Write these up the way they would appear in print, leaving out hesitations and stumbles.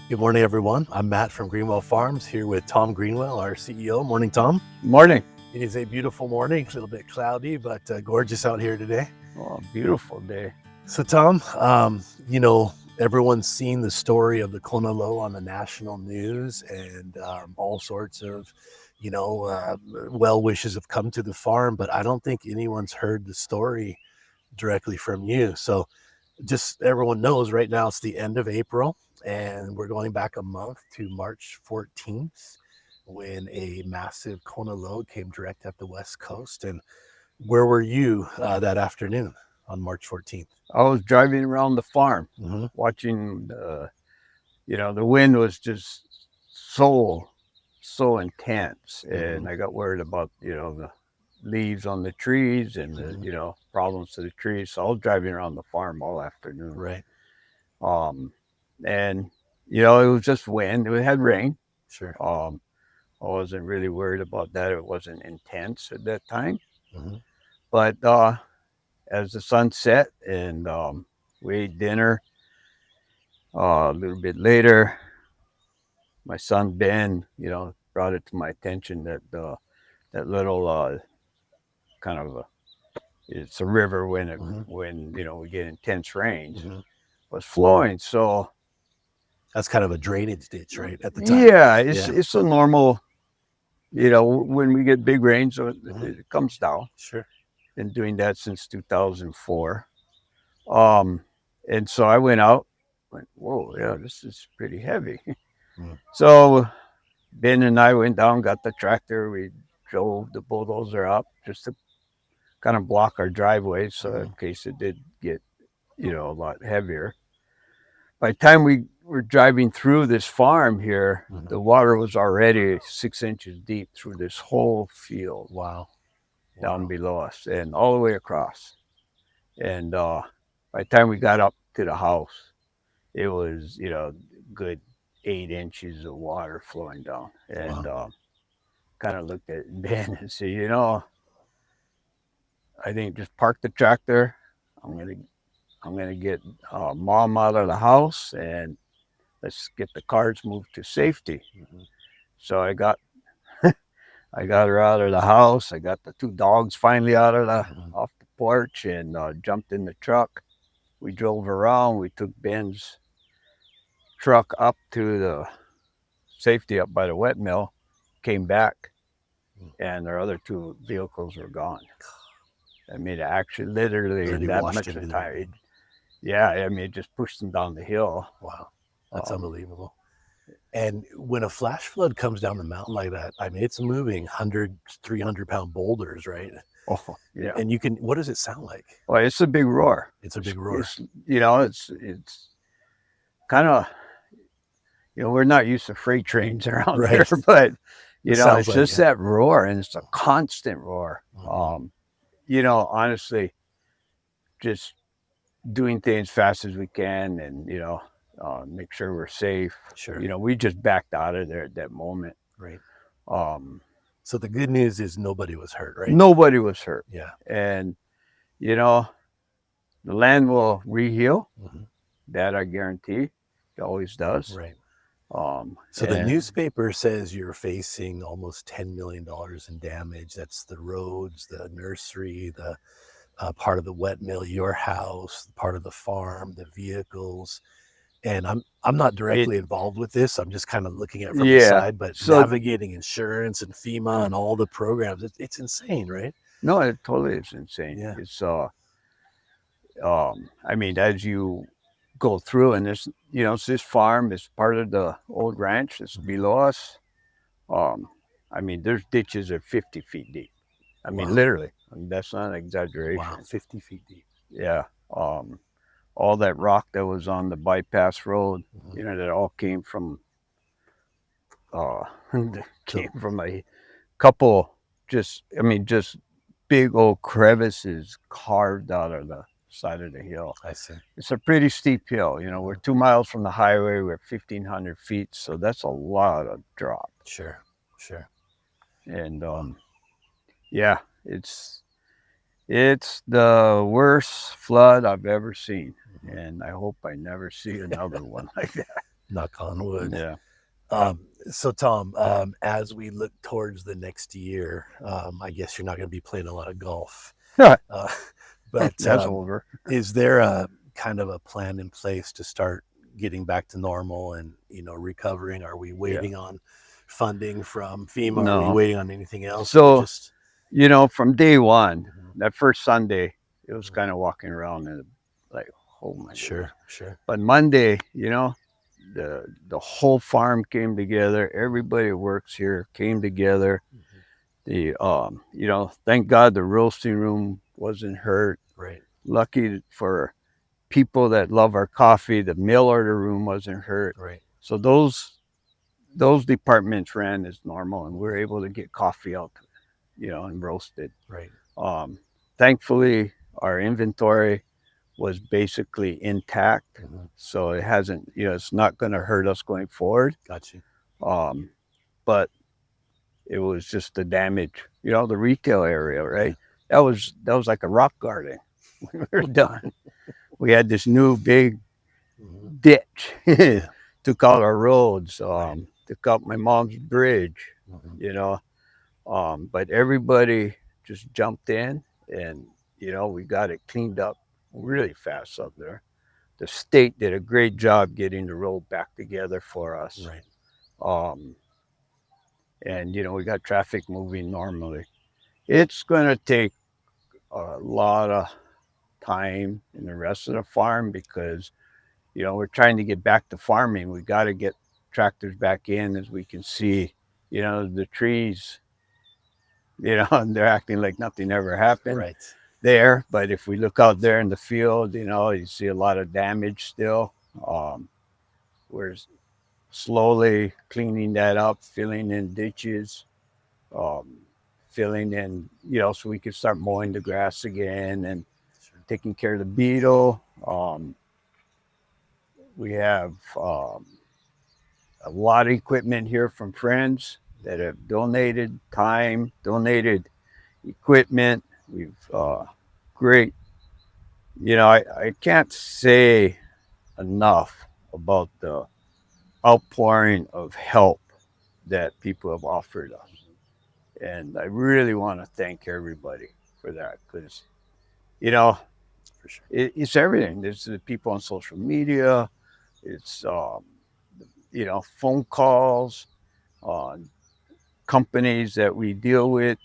Good morning, everyone. I'm Matt from Greenwell Farms here with Tom Greenwell, our CEO. Morning, Tom. Morning. It is a beautiful morning, a little bit cloudy, but gorgeous out here today. Oh, beautiful day. So, Tom, everyone's seen the story of the Kona Low on the national news, and all sorts of, well wishes have come to the farm, but I don't think anyone's heard the story directly from you. So, just everyone knows right now it's the end of April, and we're going back a month to March 14th when a massive Kona Low came direct at the West Coast. And where were you that afternoon on March 14th? I was driving around the farm, Mm-hmm. watching. The wind was just so intense, and I got worried about the leaves on the trees and the problems to the trees. So I was driving around the farm all afternoon. Right. And it was just wind. It had rain. Sure. I wasn't really worried about that. It wasn't intense at that time. Mm-hmm. But as the sun set and we ate dinner, a little bit later, my son Ben, brought it to my attention that that little kind of it's a river when when we get intense rains was flowing. So that's kind of a drainage ditch, right, at the time. Yeah, it's a normal. When we get big rains, it comes down. Sure. Been doing that since 2004. And so I went out. Went, whoa, yeah, this is pretty heavy. So Ben and I went down, got the tractor. We drove the bulldozer up just to kind of block our driveway, so in case it did get, a lot heavier. By the time we were driving through this farm here, the water was already 6 inches deep through this whole field. Wow. Down below us and all the way across. And by the time we got up to the house, it was, good 8 inches of water flowing down. And kind of looked at Ben and said, I think just park the tractor. I'm gonna get Mom out of the house and let's get the cars moved to safety. So I got her out of the house. I got the two dogs finally out of off the porch and jumped in the truck. We drove around. We took Ben's truck up to the safety up by the wet mill, came back, and our other two vehicles were gone. I mean, actually, literally that much of the time. Yeah, I mean, it just pushed them down the hill. Wow, that's unbelievable. And when a flash flood comes down the mountain like that, I mean, it's moving 100, 300-pound boulders, right? Oh, yeah. And what does it sound like? Well, it's a big roar. It's a big roar. It's kind of, we're not used to freight trains around here, but, it's just that roar, and it's a constant roar. Honestly, just doing things fast as we can and, make sure we're safe. Sure. We just backed out of there at that moment. Right. So the good news is nobody was hurt, right? Nobody was hurt. Yeah. And, the land will re-heal. That I guarantee. It always does. Right. So the newspaper says you're facing almost $10 million in damage. That's the roads, the nursery, the part of the wet mill, your house, part of the farm, the vehicles. And I'm not directly involved with this. I'm just kind of looking at it from the side, but navigating insurance and FEMA and all the programs, it's insane, right? No, it totally is insane. Yeah. It's I mean, as you go through, and this farm is part of the old ranch that's below us. I mean, there's ditches that are 50 feet deep. I mean, literally. I mean, that's not an exaggeration. Wow, 50 feet deep. Yeah. All that rock that was on the bypass road, that all came from a couple just big old crevices carved out of the side of the hill. I see. It's a pretty steep hill. We're 2 miles from the highway. We're 1,500 feet, so that's a lot of drop. Sure. And yeah, it's the worst flood I've ever seen, and I hope I never see another one like that. Knock on wood. Yeah. So Tom, as we look towards the next year, I guess you're not going to be playing a lot of golf, uh, but That's over. is there a kind of a plan in place to start getting back to normal and recovering? Are we Yeah. waiting on funding from FEMA? Are we No. waiting on anything else, or So, just? from day one, Mhm. that first Sunday, it was Mhm. kind of walking around and like, oh my goodness. Sure, sure. But Monday, the whole farm came together. Everybody who works here came together. Mhm. Thank God the roasting room wasn't hurt. Right, Lucky for people that love our coffee, the mail order room wasn't hurt. right. So those departments ran as normal, and we were able to get coffee out, and roasted. Right. Um, Thankfully, our inventory was basically intact, Mhm. so it hasn't, it's not going to hurt us going forward. Got you. Um, but it was just the damage, the retail area, Yeah. right? That was like a rock garden. When we were done, we had this new big Mhm. ditch. Yeah. Took out our roads, Right. took out my mom's bridge, Mhm. you know. But everybody just jumped in, and we got it cleaned up really fast up there. The state did a great job getting the road back together for us. Right. Um, and we got traffic moving normally. It's going to take a lot of time in the rest of the farm because we're trying to get back to farming. We got to get tractors back in, as we can see. The trees, and they're acting like nothing ever happened Right. there. But if we look out there in the field, you see a lot of damage still. Um, we're slowly cleaning that up, filling in ditches, um, filling in, so we can start mowing the grass again and Sure. taking care of the beetle. We have a lot of equipment here from friends that have donated time, donated equipment. We've great. I can't say enough about the outpouring of help that people have offered us, Mhm. and I really want to thank everybody for that because you know For sure. it's everything. There's the people on social media. It's phone calls, uh, companies that we deal with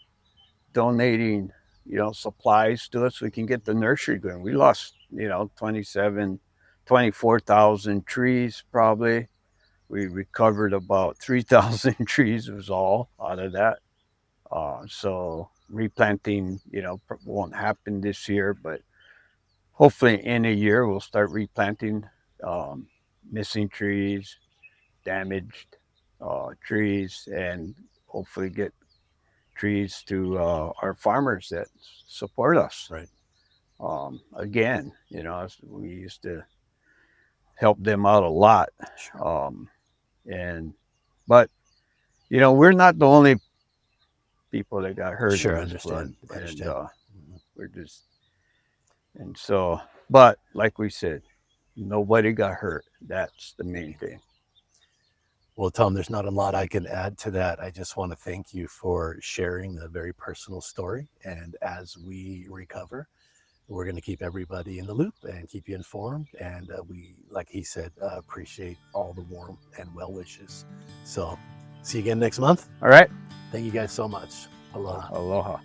donating, supplies to us so we can get the nursery going. We lost, 24,000 trees probably. We recovered about 3,000 trees was all out of that. So replanting, won't happen this year, but hopefully in a year we'll start replanting um, missing trees, damaged trees, and hopefully get trees to our farmers that support us. Right. Again, we used to help them out a lot. Sure. Um, and but we're not the only people that got hurt in Sure. this flood, Understand. and Understand. Mhm. we're just and so. But like we said, nobody got hurt. That's the main thing. Well, Tom, there's not a lot I can add to that. I just want to thank you for sharing a very personal story. And as we recover, we're going to keep everybody in the loop and keep you informed. And we, like he said, appreciate all the warm and well wishes. So, see you again next month. All right. Thank you guys so much. Aloha. Aloha.